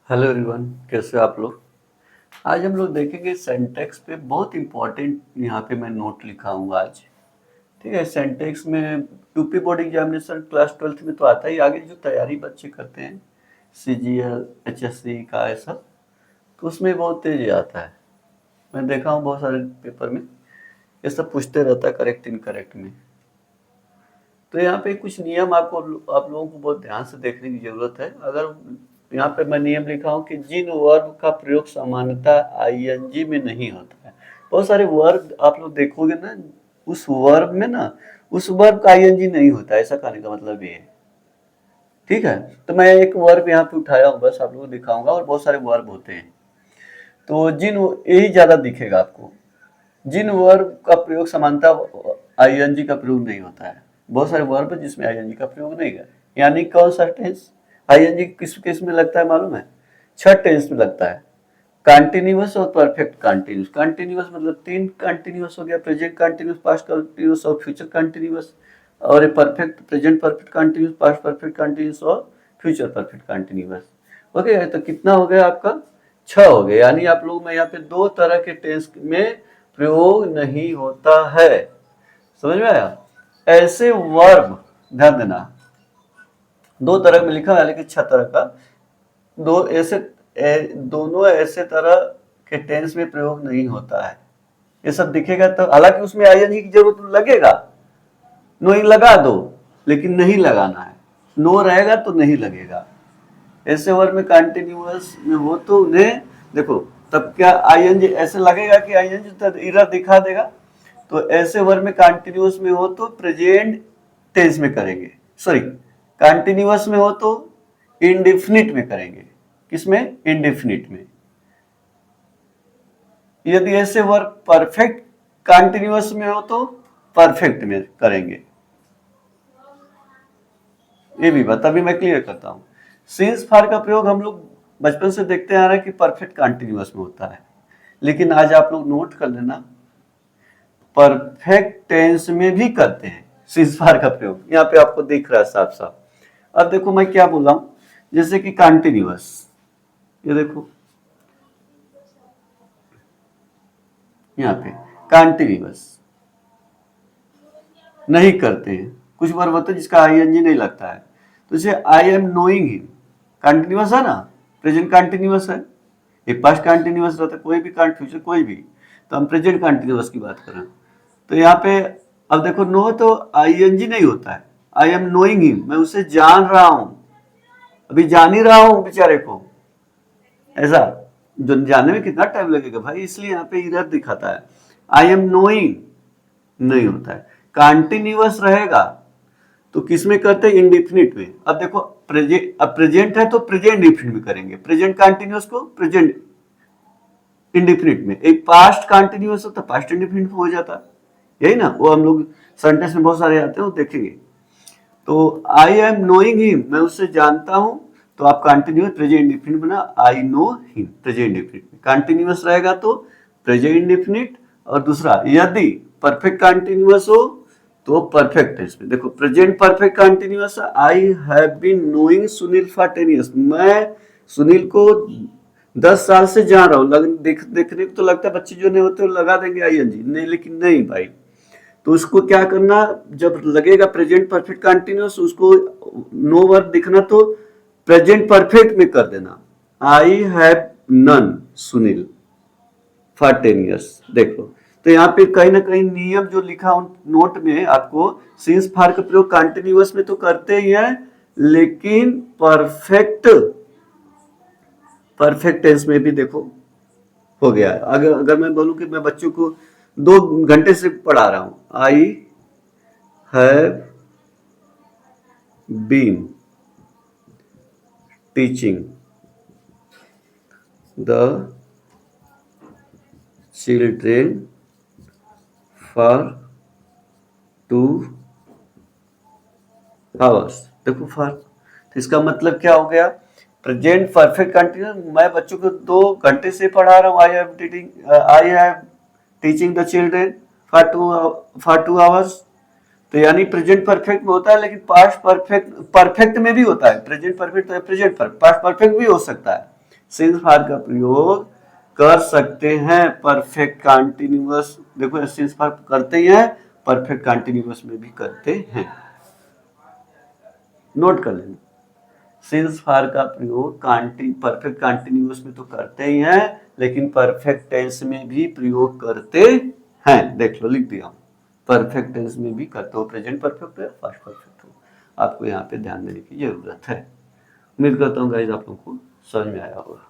Hello everyone, कैसे हो आप लोग। आज हम लोग देखेंगे सेंटेक्स पे बहुत इंपॉर्टेंट। यहाँ पे मैं नोट लिखा हूँ आज। ठीक है, सेंटेक्स में UP board examination class 12th में तो आता ही। आगे जो तैयारी बच्चे करते हैं सीजीएल एचएससी का ऐसा, तो उसमें बहुत तेज आता है। मैं देखा हूँ बहुत सारे पेपर में ये सब पूछते रहता है करेक्ट इनकरेक्ट में। तो यहाँ पे कुछ नियम आप लोगों को बहुत ध्यान से देखने की जरूरत है। अगर यहाँ पे मैं नियम लिखा हूँ कि जिन वर्ब का प्रयोग सामान्यतः आईएनजी में नहीं होता है। बहुत सारे वर्ब आप लोग देखोगे ना, उस वर्ब में ना उस वर्ब का आईएनजी नहीं होता है। ऐसा कहने का मतलब ये है। ठीक है, तो मैं एक वर्ब यहाँ पे उठाया हूँ, बस आप लोगों को दिखाऊंगा। और बहुत सारे वर्ब होते हैं, तो जिन यही ज्यादा दिखेगा आपको। जिन वर्ब का प्रयोग समानतः आईएनजी का प्रयोग नहीं होता है। बहुत सारे वर्ब है जिसमें आईएनजी का प्रयोग नहीं है। यानी कौन सा टेंस आईएनजी किस किस में लगता है मालूम है? 6 टेंस में लगता है। कंटिन्यूअस और परफेक्ट कंटिन्यूअस। कंटिन्यूअस मतलब 3 कंटिन्यूअस हो गया, प्रेजेंट कंटिन्यूअस, पास्ट कंटिन्यूअस और फ्यूचर कंटिन्यूअस। और ये perfect, present perfect continuous, past perfect continuous और फ्यूचर परफेक्ट कंटिन्यूअस। ओके, तो कितना हो गया आपका? 6 हो गए। यानी आप लोग में यहाँ पे 2 तरह के टेंस में प्रयोग नहीं होता है। समझ में आया? ऐसे वर्ब, ध्यान देना, 2 तरह में लिखा है, लेकिन 6 तरह का। दोनों ऐसे तरह के टेंस में प्रयोग नहीं होता है। ये सब दिखेगा तो, हालांकि उसमें आईएनजी की जरूरत लगेगा। नोइंग लगा दो, लेकिन नहीं लगाना है। नो रहेगा तो नहीं लगेगा। ऐसे वर्ड में कंटिन्यूअस में हो तो उन्हें देखो, तब क्या आईएनजी ऐसे लगेगा कि आईएनजी तो इरर दिखा देगा। तो ऐसे वर्ड में कंटिन्यूअस में हो तो प्रेजेंट टेंस में करेंगे, सॉरी, कंटिन्यूअस में हो तो इंडेफिनिट में करेंगे। किसमें? इंडेफिनिट में। यदि ऐसे वर्ब परफेक्ट कंटिन्यूअस में हो तो परफेक्ट में करेंगे। ये भी बात अभी मैं क्लियर करता हूं। सिंस फार का प्रयोग हम लोग बचपन से देखते आ रहे हैं कि परफेक्ट कंटिन्यूअस में होता है, लेकिन आज आप लोग नोट कर लेना, परफेक्ट टेंस में भी करते हैं सिंस फार का प्रयोग। यहाँ पे आपको दिख रहा है साफ साफ। अब देखो मैं क्या बोल रहा हूं, जैसे कि कंटिन्यूअस, ये देखो यहाँ पे कंटिन्यूअस नहीं करते हैं। कुछ वर्ब होते हैं जिसका आईएनजी नहीं लगता है। तो जैसे I am knowing him, continuous है ना, प्रेजेंट कंटिन्यूअस है। एक पास्ट कंटिन्यूअस रहता है, कोई भी फ्यूचर कोई भी, तो हम प्रेजेंट कंटिन्यूअस की बात कर रहे हैं। तो यहाँ पे अब देखो, नो तो आईएनजी नहीं होता है। आई एम नोइंग हिम, मैं उसे जान रहा हूं, अभी जान ही रहा हूं बेचारे को। ऐसा जो जानने में कितना टाइम लगेगा भाई, इसलिए यहाँ पे इधर दिखाता है। आई एम नोइंग नहीं होता है। कंटिन्यूअस रहेगा तो किसमें करते हैं? इंडिफिनिट में। अब देखो प्रेजेंट है तो प्रेजेंट इंडिफिनिट में करेंगे, प्रेजेंट कंटिन्यूअस को प्रेजेंट इंडिफिनिट में। एक पास्ट कंटिन्यूअस होता, पास्ट इंडिफिनिट हो जाता। यही ना, वो हम लोग सेंटेंस में बहुत सारे आते हैं, वो देखेंगे। तो आई एम नोइंग हिम, मैं उससे जानता हूं, तो आप कंटिन्यूअस प्रेजेंट इंडिफिनिट बना, I know him, present indefinite में। कंटिन्यूअस रहेगा तो प्रेजेंट इंडिफिनिट। और दूसरा, यदि परफेक्ट कंटिन्यूअस हो तो परफेक्ट टेंस में। देखो present perfect continuous, I have been knowing Sunil for 10 years, मैं सुनील को 10 साल से जान रहा हूं। देखने को तो लगता है बच्चे जो नहीं होते वो लगा देंगे आईएनजी, नहीं, लेकिन नहीं भाई। तो उसको क्या करना, जब लगेगा प्रेजेंट परफेक्ट कंटिन्यूअस, उसको नो वर्ब दिखना तो प्रेजेंट परफेक्ट में कर देना। I have known Sunil for 10 years। देखो, तो यहाँ पे कहीं ना कहीं नियम जो लिखा उन नोट में आपको, सिंस फार का प्रयोग कंटिन्यूअस में तो करते ही है, लेकिन परफेक्ट टेंस में भी देखो हो गया। अगर मैं बोलूं कि मैं बच्चों को 2 घंटे से पढ़ा रहा हूं, I have been teaching the children for 2 hours। देखो फॉर, तो इसका मतलब क्या हो गया? प्रेजेंट परफेक्ट कंटिन्यूअस, मैं बच्चों को 2 घंटे से पढ़ा रहा हूँ। I have teaching the children for 2 hours। तो यानी प्रेजेंट परफेक्ट में होता है, लेकिन पास्ट परफेक्ट में भी होता है। प्रेजेंट परफेक्ट तो प्रेजेंट परफेक्ट, पास्ट परफेक्ट भी हो सकता है। सिंस फार का प्रयोग कर सकते हैं परफेक्ट कंटिन्यूअस, देखो सिंस फार करते ही हैं, परफेक्ट कंटिन्यूअस में भी करते हैं, नोट कर लेना। सिंस फार का प्रयोग परफेक्ट कंटिन्यूअस में तो करते ही हैं, लेकिन परफेक्ट टेंस में भी प्रयोग करते हैं। देख लो, लिख दिया, परफेक्ट टेंस में भी करते हो, प्रेजेंट परफेक्ट हो या पास्ट परफेक्ट हो, आपको यहाँ पे ध्यान देने की जरूरत है। उम्मीद करता हूँ गाइस आप लोगों को समझ में आया होगा।